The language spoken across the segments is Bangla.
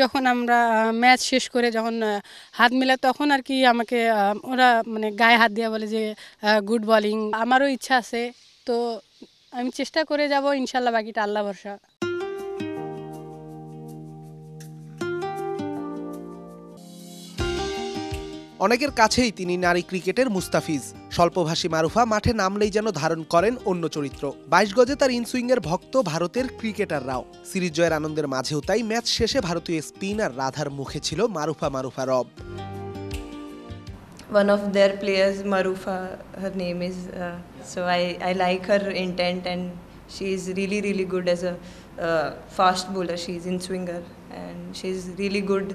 যখন আমরা ম্যাচ শেষ করে যখন হাত মেলাই তখন আর কি আমাকে ওরা মানে গায়ে হাত দিয়ে বলে যে গুড বোলিং। আমারও ইচ্ছা আছে, তো আমি চেষ্টা করে যাব, ইনশাল্লাহ বাকিটা আল্লাহ ভরসা। অনেকের কাছেই তিনি নারী ক্রিকেটের মুস্তাফিজ। স্বল্পভাষী মারুফা মাঠে নামলেই যেন ধারণ করেন অন্য চরিত্র। 22 গজে তার ইনসুইংয়ের ভক্ত ভারতের ক্রিকেটাররাও। সিরিজ জয়ের আনন্দের মাঝেও তাই ম্যাচ শেষে ভারতীয় স্পিনার রাধার মুখে ছিল মারুফা রব। One of their players, Marufa, her name is, so I like her intent, and she is really good as a fast bowler. She is in swinger and she is really good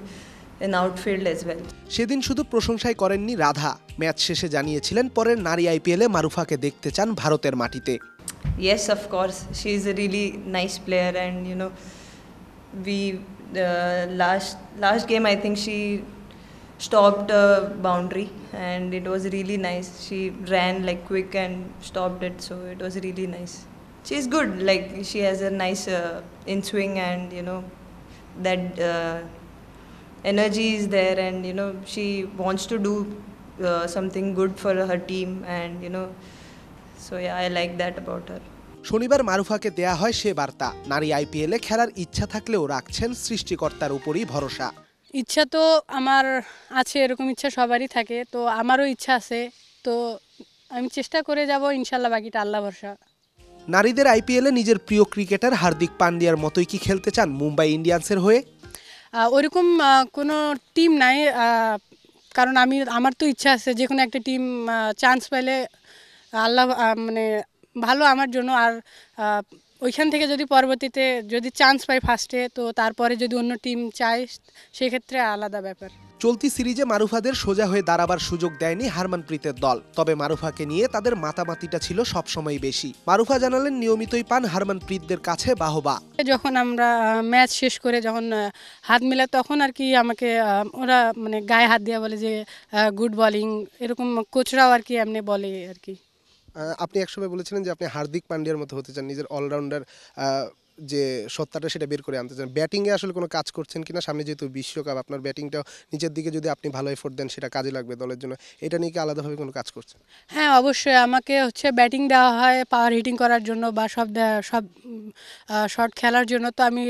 in outfield as well. সেদিন শুধু প্রশংসাই করেননি রাধা, ম্যাচ শেষে জানিয়েছিলেন পরের নারী আইপিএলে মারুফাকে দেখতে চান ভারতের মাটিতে। Yes, of course, she is a really nice player, and you know, we last game I think she stopped a boundary and it was really nice. She ran like quick and stopped it, so it was really nice. She's good, like she has a nice in swing, and you know that energy is there, and you know she wants to do something good for her team, and you know, so yeah, I like that about her. শনিবার মারুফাকে দেয়া হয় সে বার্তা, নারী আইপিএলে খেলার ইচ্ছা থাকলেও রাখছেন সৃষ্টিকর্তার উপরই ভরসা। ইচ্ছা তো আমার আছে, এরকম ইচ্ছা সবারই থাকে, তো আমারও ইচ্ছা আছে, তো আমি চেষ্টা করে যাব, ইনশাল্লাহ বাকিটা আল্লাহ ভরসা। নারীদের আইপিএলে নিজের প্রিয় ক্রিকেটার হার্দিক পান্ডিয়ার মতোই কি খেলতে চান মুম্বাই ইন্ডিয়ান্সের হয়ে? ওরকম কোনো টিম নাই, কারণ আমার তো ইচ্ছা আছে যে কোনো একটা টিম চান্স পেলে আল্লাহ মানে ভালো আমার জন্য। আর ওইখান থেকে যদি পরবর্তীতে যদি চান্স পাই ফার্স্টে, তো তারপরে যদি অন্য টিম চায় সেক্ষেত্রে আলাদা ব্যাপার। চলতি সিরিজে মারুফাদের সোজা হয়ে দাঁড়াবার সুযোগ দেয়নি হারমানপ্রীতের দল, তবে মারুফাকে নিয়ে তাদের মাতামাতিটা ছিল সবসময় বেশি। মারুফা জানালেন নিয়মিতই পান হারমানপ্রীতদের কাছে বাহবা। যখন আমরা ম্যাচ শেষ করে যখন হাত মেলাই তখন আর কি আমাকে ওরা মানে গায়ে হাত দিয়ে বলে যে গুড বোলিং, এরকম কোচরাও আর কি এমনি বলে আর কি। আপনি একসময় বলেছিলেন যে আপনি হার্দিক পান্ডিয়ার মতো হতে চান, নিজের অলরাউন্ডার যে সত্তাটা সেটা বের করে আনতে চান। ব্যাটিংয়ে আসলে কোনো কাজ করছেন কিনা? সামনে যেহেতু বিশ্বকাপ, আপনার ব্যাটিংটাও নিচের দিকে যদি আপনি ভালো এফোর্ট দেন সেটা কাজে লাগবে দলের জন্য, এটা নিয়ে কি আলাদাভাবে কোনো কাজ করছেন? হ্যাঁ, অবশ্যই আমাকে ব্যাটিং দেওয়া হয় পাওয়ার হিটিং করার জন্য বা সব শট খেলার জন্য, তো আমি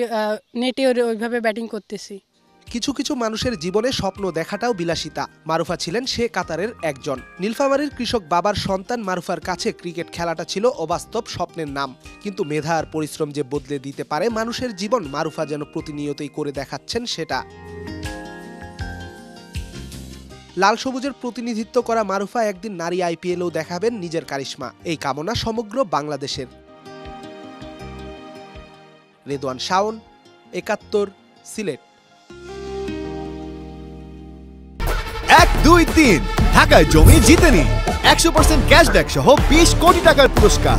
নেটে ওইভাবে ব্যাটিং করতেছি। কিছু কিছু মানুষের জীবনে স্বপ্ন দেখাটাও বিলাসিতা, মারুফা ছিলেন সে কাতারের একজন। নীলফামারীর কৃষক বাবার সন্তান মারুফার কাছে ক্রিকেট খেলাটা ছিল অবাস্তব স্বপ্নের নাম, কিন্তু মেধা আর পরিশ্রম যে বদলে দিতে পারে মানুষের জীবন, মারুফা যেন প্রতিনিয়তই করে দেখাচ্ছেন সেটা। লাল সবুজের প্রতিনিধিত্ব করা মারুফা একদিন নারী আইপিএলেও দেখাবেন নিজের কারিশমা, এই কামনা সমগ্র বাংলাদেশের। রেদওয়ান শাওন, ৭১, সিলেট। ১, ২, ৩ ঢাকায় জমি জিতে নিন ১০০% ক্যাশব্যাক সহ ২০ কোটি টাকার পুরস্কার।